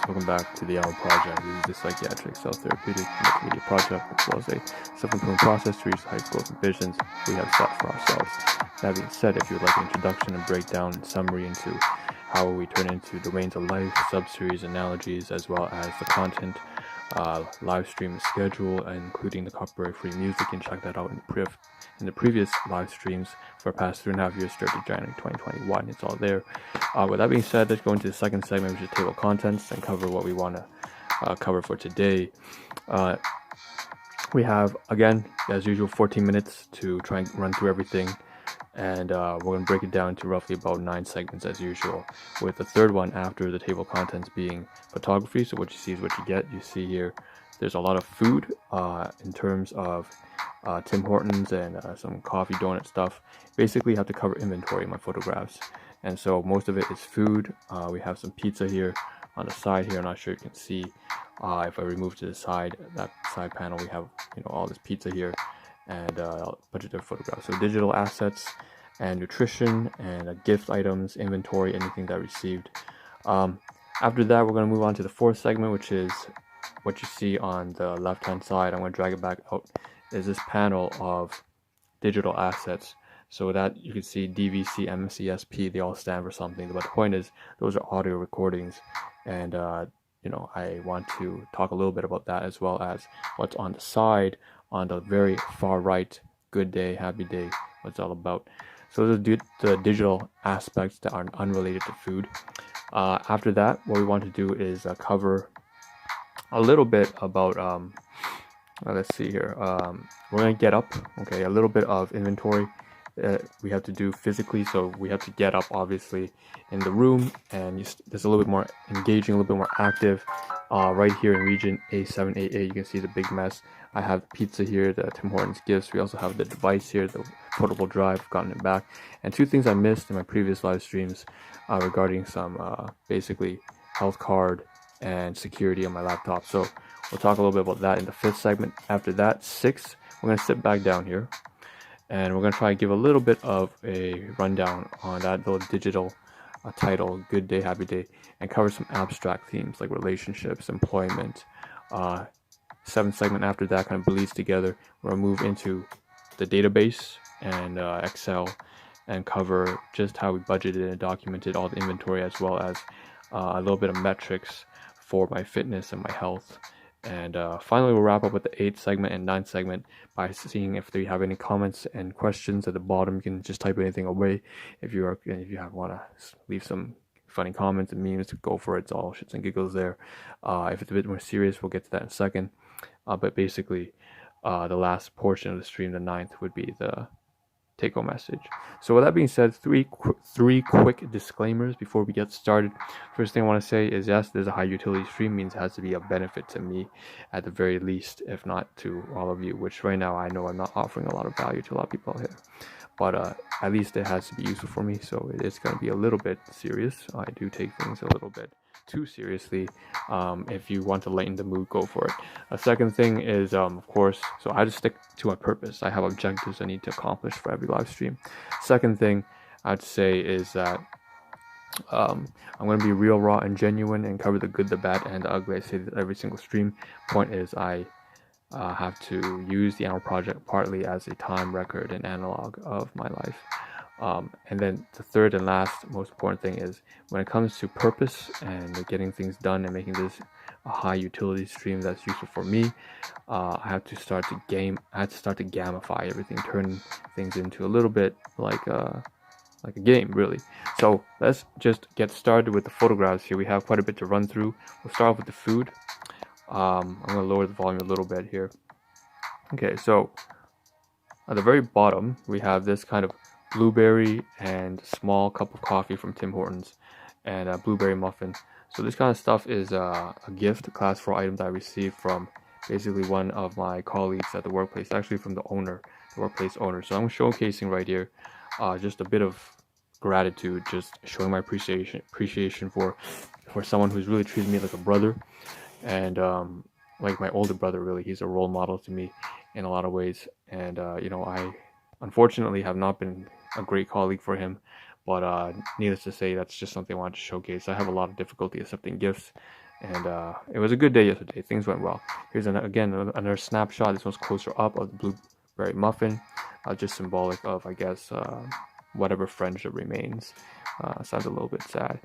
Welcome back to the Ahn Rho Project. This is the psychiatric, self-therapeutic, multimedia project, as well as a self-improvement process to reach the highest goals and visions we have set for ourselves. That being said, if you would like an introduction and breakdown and summary into how we turn into domains of life, sub-series, analogies, as well as the content, live stream schedule, including the copyright-free music, you can check that out in the previous live streams for the past 3.5 years, started January 2021. It's all there. With that being said, let's go into the second segment, which is table of contents, and cover what we want to cover for today. We have, again, as usual, 14 minutes to try and run through everything, and we're going to break it down to roughly about 9 segments as usual, with the third one after the table of contents being photography. So what you see is what you get. You see here there's a lot of food in terms of Tim Hortons and some coffee donut stuff. Basically, you have to cover inventory in my photographs, and so most of it is food. We have some pizza here on the side here. I'm not sure you can see. If I remove to the side, that side panel, we have all this pizza here, and a bunch of different photographs. So digital assets and nutrition and gift items, inventory, anything that I received. After that, we're going to move on to the fourth segment, which is what you see on the left hand side. I'm going to drag it back out. Is this panel of digital assets. So that you can see DVC, MCSP, they all stand for something. But the point is, those are audio recordings, and I want to talk a little bit about that, as well as what's on the side, on the very far right, good day, happy day, what's all about. So those are the digital aspects that are unrelated to food. After that, what we want to do is cover a little bit about, let's see here, we're going to get up, okay, a little bit of inventory we have to do physically. So we have to get up, obviously, in the room, and there's a little bit more engaging, a little bit more active. Right here in region A788, you can see the big mess. I have pizza here, the Tim Hortons gifts. We also have the device here, the portable drive, gotten it back. And 2 things I missed in my previous live streams regarding some basically health card and security on my laptop. So we'll talk a little bit about that in the 5th segment. After that, 6, we're going to sit back down here, and we're going to try to give a little bit of a rundown on that little digital title, Good Day, Happy Day, and cover some abstract themes like relationships, employment. 7th segment after that kind of bleeds together. We're going to move into the database and Excel, and cover just how we budgeted and documented all the inventory, as well as a little bit of metrics for my fitness and my health. And finally, we'll wrap up with the 8th segment and 9th segment by seeing if they have any comments and questions at the bottom. You can just type anything away. If you want to leave some funny comments and memes, go for it. It's all shits and giggles there. If it's a bit more serious, we'll get to that in a second. But basically, the last portion of the stream, the 9th, would be the take-home message. So with that being said, three quick disclaimers before we get started. First thing I want to say is, yes, there's a high utility stream, means it has to be a benefit to me at the very least, if not to all of you, which right now I know I'm not offering a lot of value to a lot of people here, but at least it has to be useful for me. So it is going to be a little bit serious. I do take things a little bit too seriously. If you want to lighten the mood, go for it. A second thing is, of course, so I just stick to my purpose. I have objectives I need to accomplish for every live stream. Second thing I'd say is that I'm going to be real, raw, and genuine, and cover the good, the bad, and the ugly. I say that every single stream. Point is, I have to use the Ahn Rho Project partly as a time record and analog of my life. And then the third and last most important thing is, when it comes to purpose and getting things done and making this a high utility stream that's useful for me, I have to start to gamify everything, turn things into a little bit like a game, really. So let's just get started with the photographs here. We have quite a bit to run through. We'll start off with the food. I'm going to lower the volume a little bit here. Okay, so at the very bottom, we have this kind of blueberry and small cup of coffee from Tim Hortons, and a blueberry muffin. So this kind of stuff is a gift, a class 4 item that I received from basically one of my colleagues at the workplace, actually from the workplace owner. So I'm showcasing right here just a bit of gratitude, just showing my appreciation for someone who's really treated me like a brother, and like my older brother, really. He's a role model to me in a lot of ways, and I unfortunately have not been a great colleague for him, but needless to say, that's just something I wanted to showcase. I have a lot of difficulty accepting gifts, And it was a good day yesterday. Things went well. Here's again another snapshot. This one's closer up of the blueberry muffin, just symbolic of, I guess, whatever friendship remains. Sounds a little bit sad.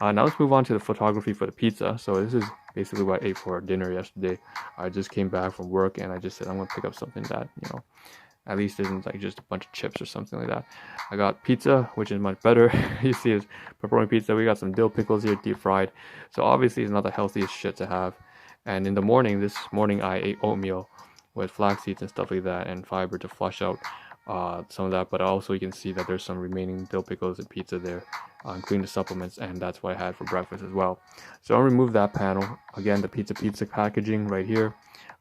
Now let's move on to the photography for the pizza. So this is basically what I ate for dinner yesterday. I just came back from work and I just said I'm gonna pick up something that, at least isn't like just a bunch of chips or something like that. I got pizza, which is much better. You see it's pepperoni pizza. We got some dill pickles here, deep fried. So obviously it's not the healthiest shit to have. And in the morning, this morning I ate oatmeal with flax seeds and stuff like that and fiber to flush out some of that. But also you can see that there's some remaining dill pickles and pizza there, including the supplements, and that's what I had for breakfast as well. So I'll remove that panel. Again, the pizza packaging right here.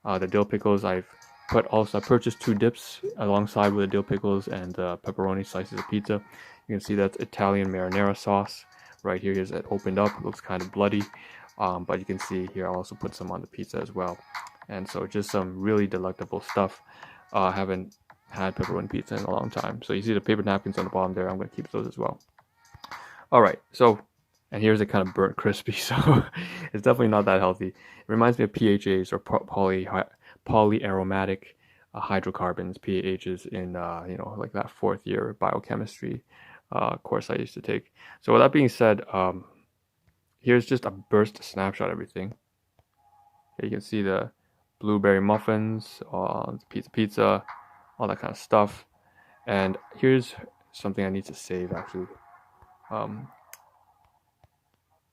The dill pickles I purchased 2 dips alongside with the dill pickles and pepperoni slices of pizza. You can see that's Italian marinara sauce right here. Here's it opened up. It looks kind of bloody, but you can see here I also put some on the pizza as well. And so just some really delectable stuff. Haven't had pepperoni pizza in a long time. So you see the paper napkins on the bottom there. I'm going to keep those as well. All right, so, and here's it kind of burnt crispy, so it's definitely not that healthy. It reminds me of PHAs, or polyaromatic hydrocarbons, PAHs, in like that 4th year biochemistry course I used to take. So with that being said, here's just a burst snapshot of everything. Here you can see the blueberry muffins, pizza, all that kind of stuff. And here's something I need to save actually.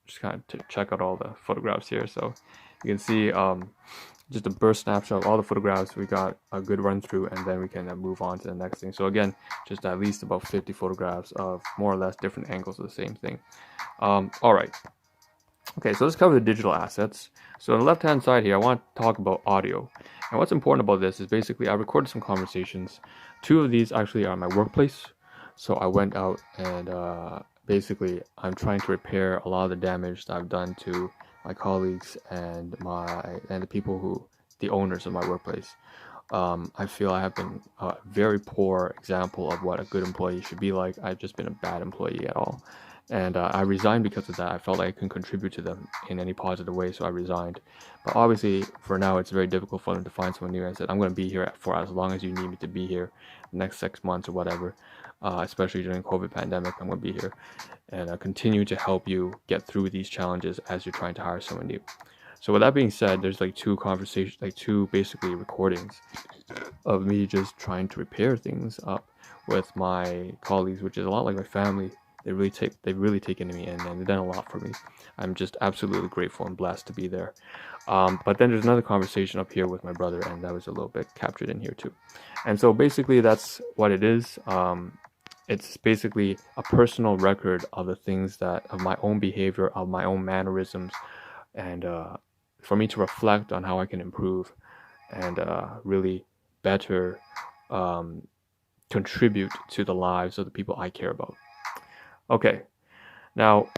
Just kind of to check out all the photographs here. So you can see just a burst snapshot of all the photographs. We got a good run through, and then we can move on to the next thing. So again, just at least about 50 photographs of more or less different angles of the same thing. All right. Okay, so let's cover the digital assets. So on the left hand side here, I want to talk about audio. And what's important about this is basically I recorded some conversations. 2 of these actually are at my workplace. So I went out and basically I'm trying to repair a lot of the damage that I've done to my colleagues and the people the owners of my workplace. I feel I have been a very poor example of what a good employee should be like. I've just been a bad employee at all. And I resigned because of that. I felt like I couldn't contribute to them in any positive way, so I resigned. But obviously, for now, it's very difficult for them to find someone new. I said, I'm going to be here for as long as you need me to be here, the next 6 months or whatever, especially during COVID pandemic. I'm going to be here and continue to help you get through these challenges as you're trying to hire someone new. So with that being said, there's like 2 conversations, like 2 basically recordings of me just trying to repair things up with my colleagues, which is a lot like my family. They've really taken to me and they've done a lot for me. I'm just absolutely grateful and blessed to be there. But then there's another conversation up here with my brother, and that was a little bit captured in here too. And so basically that's what it is. It's basically a personal record of the things of my own behavior, of my own mannerisms, and for me to reflect on how I can improve and really better contribute to the lives of the people I care about. Okay, now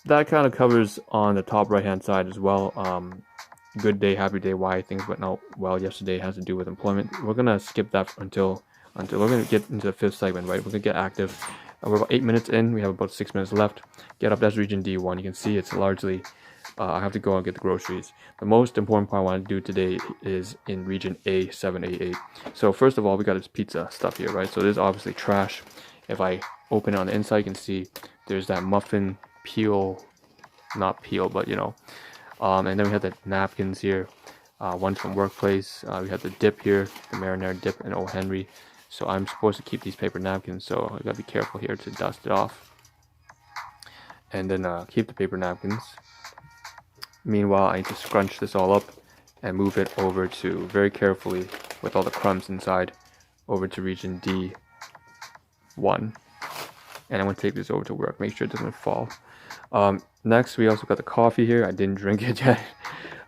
that kind of covers on the top right hand side as well. Good day, happy day, why things went out well yesterday has to do with employment. We're gonna skip that until we're gonna get into the 5th segment, right? We're gonna get active. We're about 8 minutes in. We have about 6 minutes left. Get up. That's region D1. You can see it's largely. I have to go and get the groceries. The most important part I want to do today is in region A788. So first of all, we got this pizza stuff here, right? So this is obviously trash. If I open it on the inside, you can see there's that muffin peel, not peel, but and then we have the napkins here, one from workplace. We have the dip here, the marinara dip and O. Henry. So I'm supposed to keep these paper napkins, so I gotta be careful here to dust it off. And then keep the paper napkins. Meanwhile, I need to scrunch this all up and move it over to, very carefully, with all the crumbs inside, over to region D1. And I'm going to take this over to work, make sure it doesn't fall. Next, we also got the coffee here. I didn't drink it yet,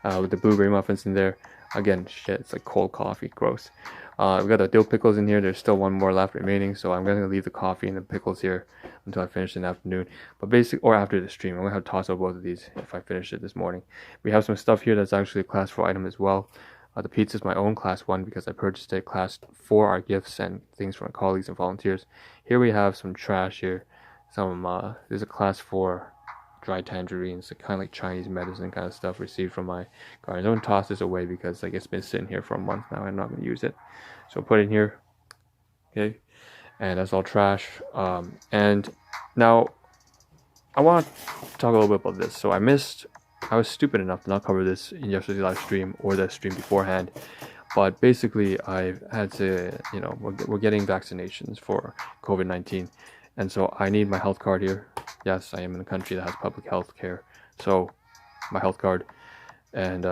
with the blueberry muffins in there. Again, shit, it's like cold coffee, gross. We got the dill pickles in here. There's still 1 more left remaining, so I'm going to leave the coffee and the pickles here until I finish in the afternoon. But or after the stream, I'm going to have to toss out both of these if I finish it this morning. We have some stuff here that's actually a class 4 item as well. The pizza is my own class 1 because I purchased it. Class 4 are gifts and things from my colleagues and volunteers. Here we have some trash here. There's a class 4 dried tangerines, kind of like Chinese medicine kind of stuff received from my garden. Don't toss this away because like it's been sitting here for a month now. I'm not going to use it. So put it in here. Okay. And that's all trash. And now I want to talk a little bit about this. So I was stupid enough to not cover this in yesterday's live stream or the stream beforehand. But basically, I've had to, we're getting vaccinations for COVID-19. And so I need my health card here. Yes, I am in a country that has public health care. So my health card. And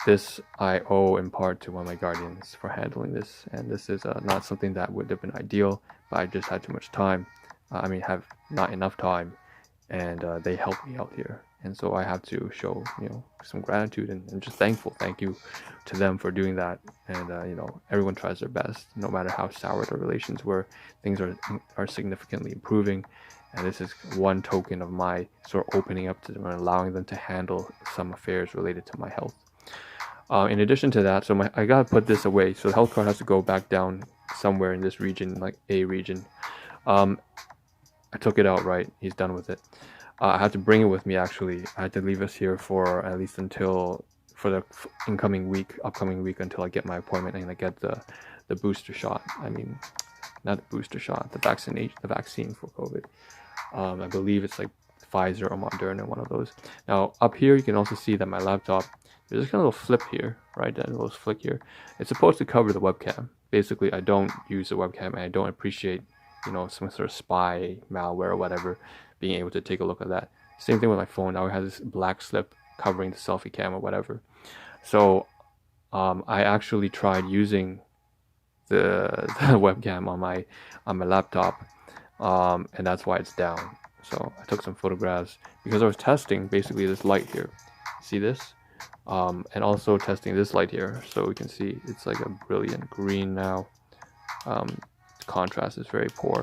this I owe in part to one of my guardians for handling this. And this is not something that would have been ideal, but I just had too much time. Have not enough time. And they helped me out here. And so I have to show, some gratitude and just thankful. Thank you to them for doing that. And, everyone tries their best, no matter how sour their relations were. Things are significantly improving. And this is one token of my sort of opening up to them and allowing them to handle some affairs related to my health. In addition to that, I got to put this away. So the health card has to go back down somewhere in this region, like A region. I took it out, right? He's done with it. I had to bring it with me, actually. I had to leave us here for at least for the upcoming week, until I get my appointment and I get the booster shot. Not the booster shot, the vaccine for COVID. I believe it's like Pfizer or Moderna, one of those. Now, up here, you can also see that my laptop, there's this kind of little flip here, right? That little flick here. It's supposed to cover the webcam. Basically, I don't use the webcam and I don't appreciate some sort of spy malware or whatever, being able to take a look at that. Same thing with my phone. Now it has this black slip covering the selfie cam or whatever. So I actually tried using the webcam on my laptop, and that's why it's down. So I took some photographs because I was testing basically this light here. See this? And also testing this light here, so we can see it's like a brilliant green now. Contrast is very poor.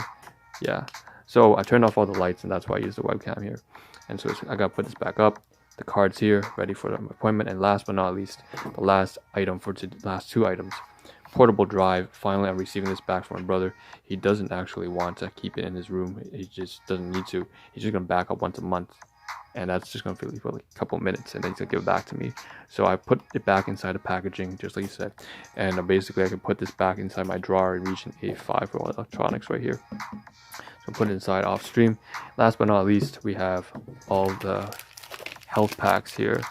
Yeah, so I turned off all the lights and that's why I used the webcam here. And so I gotta put this back up. The card's here, ready for the appointment. And last but not least, the last two items. Portable drive. Finally, I'm receiving this back from my brother. He doesn't actually want to keep it in his room. He just doesn't need to. He's just gonna back up once a month, and that's just gonna feel for like a couple minutes, and then he's gonna give it back to me. So I put it back inside the packaging, just like you said, and basically I can put this back inside my drawer in region A5 for all electronics right here. So put it inside off stream. Last but not least, we have all the health packs here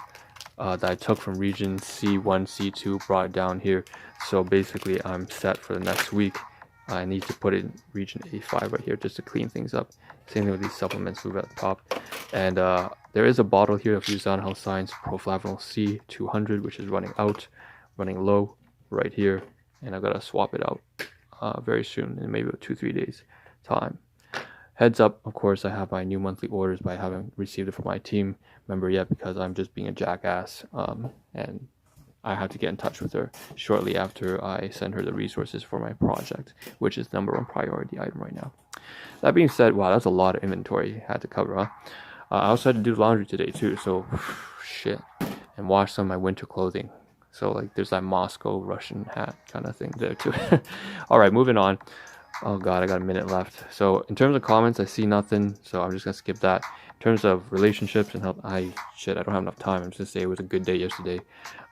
that I took from region C1, C2, brought it down here. So basically I'm set for the next week. I need to put it in region A5 right here just to clean things up. Same thing with these supplements move at the top. And there is a bottle here of Fusan Health Science Proflavanol C 200, which is running low right here. And I've got to swap it out very soon, in maybe 2-3 days time. Heads up, of course, I have my new monthly orders, but I haven't received it from my team member yet because I'm just being a jackass. And I have to get in touch with her shortly after I send her the resources for my project, which is #1 priority item right now. That being said, wow, that's a lot of inventory I had to cover, huh? I also had to do laundry today too, so shit, and wash some of my winter clothing. So like there's that Moscow Russian hat kind of thing there too. All right, moving on. Oh god, I got a minute left. So in terms of comments, I see nothing, so I'm just gonna skip that. In terms of relationships and health, I don't have enough time. I'm just gonna say it was a good day yesterday.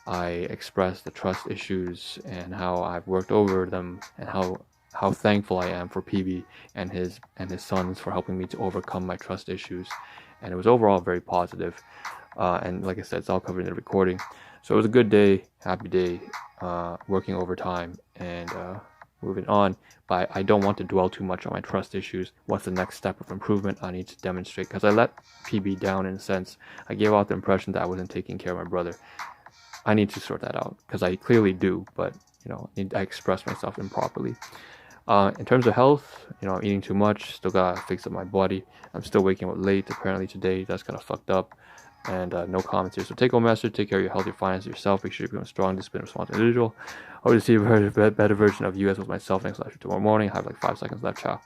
I expressed the trust issues and how I've worked over them, and how thankful I am for PB and his sons for helping me to overcome my trust issues. And it was overall very positive. And like I said, it's all covered in the recording. So it was a good day, happy day, working overtime and moving on. But I don't want to dwell too much on my trust issues. What's the next step of improvement I need to demonstrate? Because I let PB down in a sense. I gave out the impression that I wasn't taking care of my brother. I need to sort that out because I clearly do, but I express myself improperly. In terms of health, I'm eating too much, still gotta fix up my body. I'm still waking up late apparently today. That's kind of fucked up. And no comments here. So take home message, take care of your health, your finances, yourself. Make sure you become a strong, disciplined, responsible individual. Hope to see a better version of you as with myself next lecture tomorrow morning. I have like 5 seconds left. Ciao.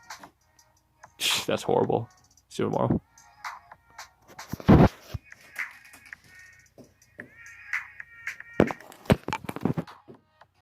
That's horrible. See you tomorrow.